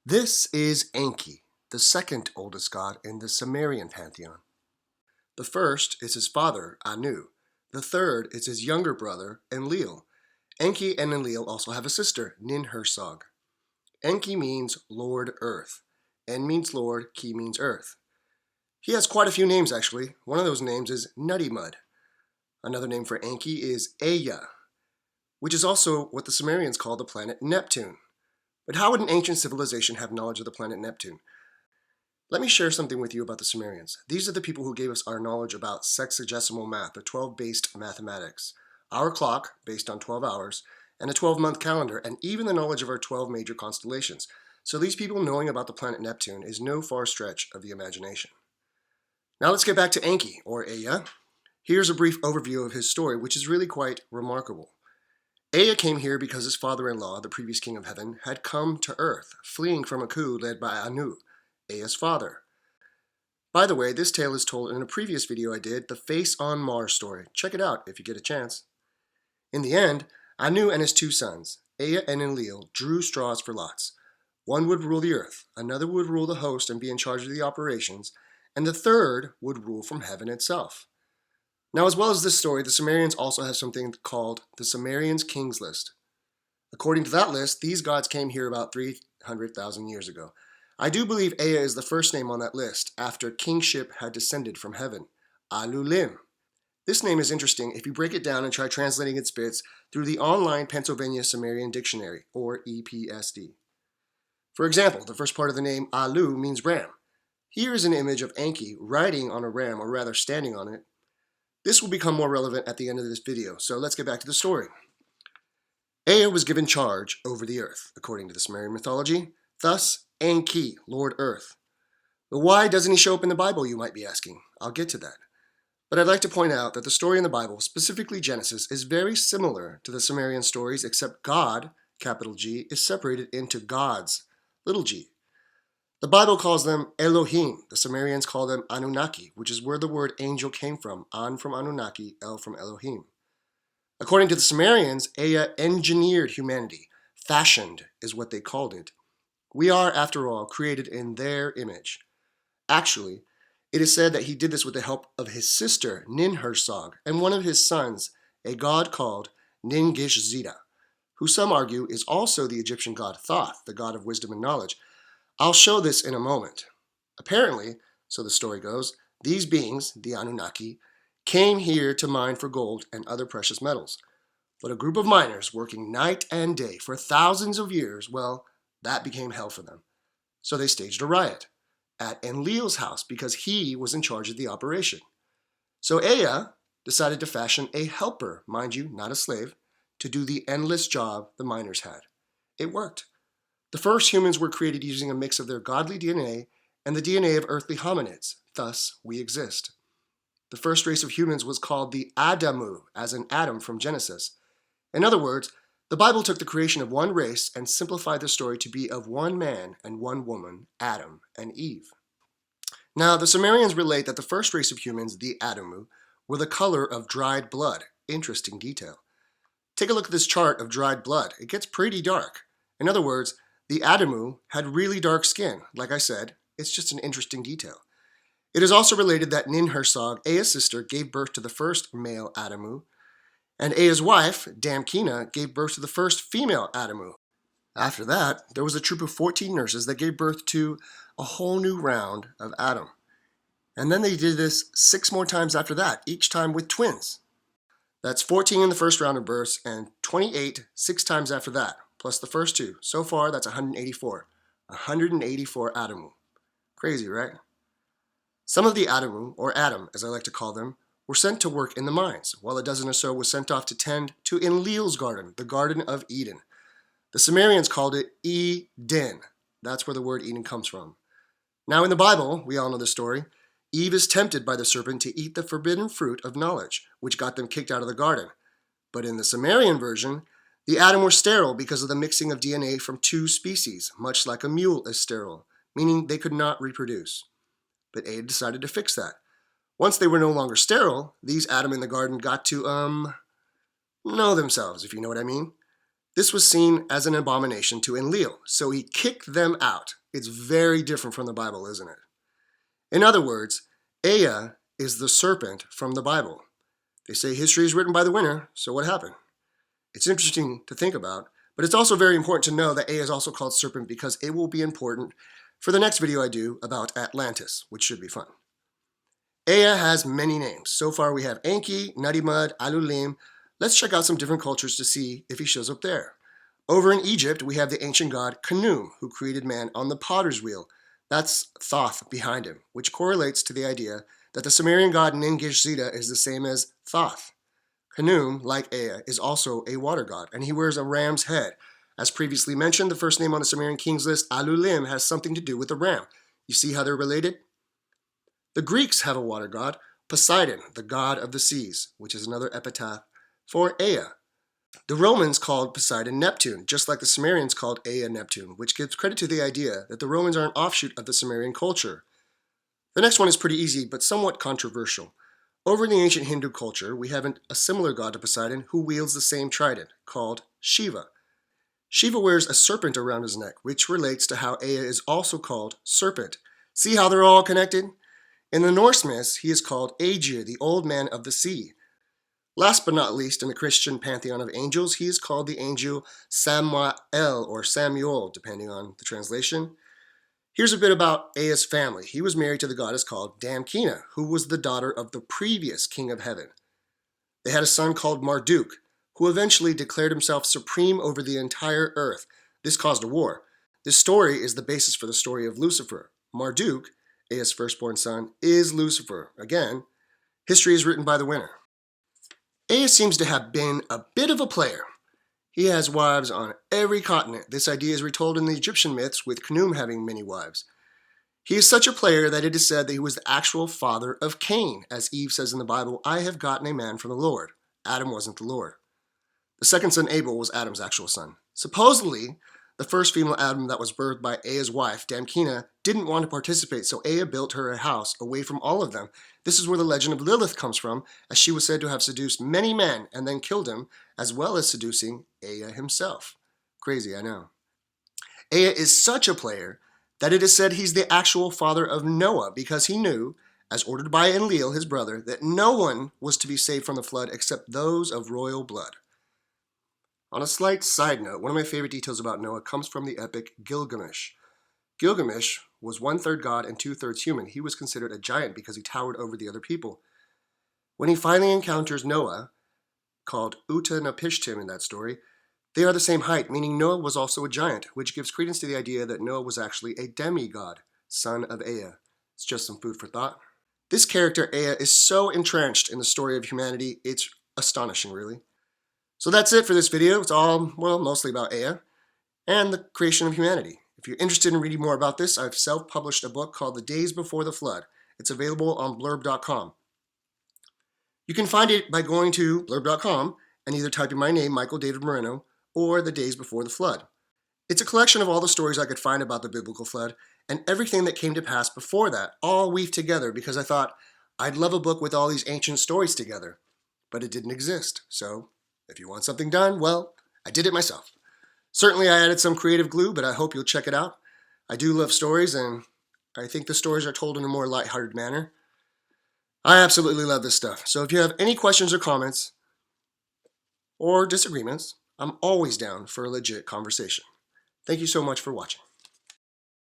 This is Enki, the second oldest god in the Sumerian pantheon. The first is his father, Anu. The third is his younger brother, Enlil. Enki and Enlil also have a sister, Nin-Hersog. Enki means Lord Earth. En means Lord, Ki means Earth. He has quite a few names actually. One of those names is Nutty Mud. Another name for Enki is Ea, which is also what the Sumerians call the planet Neptune. But how would an ancient civilization have knowledge of the planet Neptune? Let me share something with you about the Sumerians. These are the people who gave us our knowledge about sexagesimal math, or 12-based mathematics, our clock, based on 12 hours, and a 12-month calendar, and even the knowledge of our 12 major constellations. So these people knowing about the planet Neptune is no far stretch of the imagination. Now let's get back to Enki, or Ea. Here's a brief overview of his story, which is really quite remarkable. Ea came here because his father-in-law, the previous king of heaven, had come to earth, fleeing from a coup led by Anu, Ea's father. By the way, this tale is told in a previous video I did, the Face on Mars story. Check it out if you get a chance. In the end, Anu and his two sons, Ea and Enlil, drew straws for lots. One would rule the earth, another would rule the host and be in charge of the operations, and the third would rule from heaven itself. Now, as well as this story, the Sumerians also have something called the Sumerians' Kings List. According to that list, these gods came here about 300,000 years ago. I do believe Ea is the first name on that list, after kingship had descended from heaven, Alulim. This name is interesting if you break it down and try translating its bits through the online Pennsylvania Sumerian Dictionary, or EPSD. For example, the first part of the name Alu means ram. Here is an image of Enki riding on a ram, or rather standing on it. This will become more relevant at the end of this video, so let's get back to the story. Ea was given charge over the earth, according to the Sumerian mythology. Thus, Enki, Lord Earth. But why doesn't he show up in the Bible, you might be asking? I'll get to that. But I'd like to point out that the story in the Bible, specifically Genesis, is very similar to the Sumerian stories, except God, capital G, is separated into gods, little g. The Bible calls them Elohim. The Sumerians call them Anunnaki, which is where the word angel came from. An from Anunnaki, El from Elohim. According to the Sumerians, Ea engineered humanity. Fashioned is what they called it. We are, after all, created in their image. Actually, it is said that he did this with the help of his sister, Nin-Hersog, and one of his sons, a god called Nin-Gish-Zida, who some argue is also the Egyptian god Thoth, the god of wisdom and knowledge. I'll show this in a moment. Apparently, so the story goes, these beings, the Anunnaki, came here to mine for gold and other precious metals. But a group of miners working night and day for thousands of years, well, that became hell for them. So they staged a riot at Enlil's house because he was in charge of the operation. So Ea decided to fashion a helper, mind you, not a slave, to do the endless job the miners had. It worked. The first humans were created using a mix of their godly DNA and the DNA of earthly hominids. Thus, we exist. The first race of humans was called the Adamu, as in Adam from Genesis. In other words, the Bible took the creation of one race and simplified the story to be of one man and one woman, Adam and Eve. Now, the Sumerians relate that the first race of humans, the Adamu, were the color of dried blood. Interesting detail. Take a look at this chart of dried blood. It gets pretty dark. In other words, the Adamu had really dark skin. Like I said, it's just an interesting detail. It is also related that Nin-Hersog, Ea's sister, gave birth to the first male Adamu, and Ea's wife, Damkina, gave birth to the first female Adamu. After that, there was a troop of 14 nurses that gave birth to a whole new round of Adam. And then they did this 6 more times after that, each time with twins. That's 14 in the first round of births and 28 6 times after that, plus the first 2. So far, that's 184. 184 Adamu. Crazy, right? Some of the Adamu, or Adam as I like to call them, were sent to work in the mines, while a dozen or so was sent off to tend to Enlil's garden, the Garden of Eden. The Sumerians called it Eden. That's where the word Eden comes from. Now in the Bible, we all know the story, Eve is tempted by the serpent to eat the forbidden fruit of knowledge, which got them kicked out of the garden. But in the Sumerian version, the Adam were sterile because of the mixing of DNA from 2 species, much like a mule is sterile, meaning they could not reproduce. But Ea decided to fix that. Once they were no longer sterile, these Adam in the garden got to, know themselves, if you know what I mean. This was seen as an abomination to Enlil, so he kicked them out. It's very different from the Bible, isn't it? In other words, Ea is the serpent from the Bible. They say history is written by the winner, so what happened? It's interesting to think about, but it's also very important to know that Ea is also called serpent because it will be important for the next video I do about Atlantis, which should be fun. Ea has many names. So far we have Enki, Nutty Mud, Alulim. Let's check out some different cultures to see if he shows up there. Over in Egypt, we have the ancient god Khnum, who created man on the potter's wheel. That's Thoth behind him, which correlates to the idea that the Sumerian god Nin-Gish-Zeta is the same as Thoth. Khnum, like Ea, is also a water god, and he wears a ram's head. As previously mentioned, the first name on the Sumerian kings list, Alulim, has something to do with a ram. You see how they're related? The Greeks have a water god, Poseidon, the god of the seas, which is another epithet for Ea. The Romans called Poseidon Neptune, just like the Sumerians called Ea Neptune, which gives credit to the idea that the Romans are an offshoot of the Sumerian culture. The next one is pretty easy, but somewhat controversial. Over in the ancient Hindu culture, we have a similar god to Poseidon who wields the same trident, called Shiva. Shiva wears a serpent around his neck, which relates to how Ea is also called serpent. See how they're all connected? In the Norse myths, he is called Aegir, the old man of the sea. Last but not least, in the Christian pantheon of angels, he is called the angel Samael or Samuel, depending on the translation. Here's a bit about Ea's family. He was married to the goddess called Damkina, who was the daughter of the previous king of heaven. They had a son called Marduk, who eventually declared himself supreme over the entire earth. This caused a war. This story is the basis for the story of Lucifer. Marduk, Ea's firstborn son, is Lucifer. Again, history is written by the winner. Ea seems to have been a bit of a player. He has wives on every continent. This idea is retold in the Egyptian myths, with Khnum having many wives. He is such a player that it is said that he was the actual father of Cain. As Eve says in the Bible, "I have gotten a man from the Lord." Adam wasn't the Lord. The second son, Abel, was Adam's actual son. Supposedly, the first female Adam that was birthed by Ea's wife, Damkina, didn't want to participate, so Ea built her a house away from all of them. This is where the legend of Lilith comes from, as she was said to have seduced many men and then killed him, as well as seducing Ea himself. Crazy, I know. Ea is such a player that it is said he's the actual father of Noah, because he knew, as ordered by Enlil, his brother, that no one was to be saved from the flood except those of royal blood. On a slight side note, one of my favorite details about Noah comes from the epic Gilgamesh. Gilgamesh was 1/3 god and 2/3 human. He was considered a giant because he towered over the other people. When he finally encounters Noah, called Utanapishtim in that story, they are the same height, meaning Noah was also a giant, which gives credence to the idea that Noah was actually a demigod, son of Ea. It's just some food for thought. This character, Ea, is so entrenched in the story of humanity, it's astonishing, really. So that's it for this video. It's all, well, mostly about Ea and the creation of humanity. If you're interested in reading more about this, I've self-published a book called The Days Before the Flood. It's available on blurb.com. You can find it by going to blurb.com and either typing my name, Michael David Moreno, or The Days Before the Flood. It's a collection of all the stories I could find about the biblical flood and everything that came to pass before that, all weaved together, because I thought I'd love a book with all these ancient stories together, but it didn't exist. So if you want something done, well, I did it myself. Certainly I added some creative glue, but I hope you'll check it out. I do love stories, and I think the stories are told in a more lighthearted manner. I absolutely love this stuff. So if you have any questions or comments or disagreements, I'm always down for a legit conversation. Thank you so much for watching.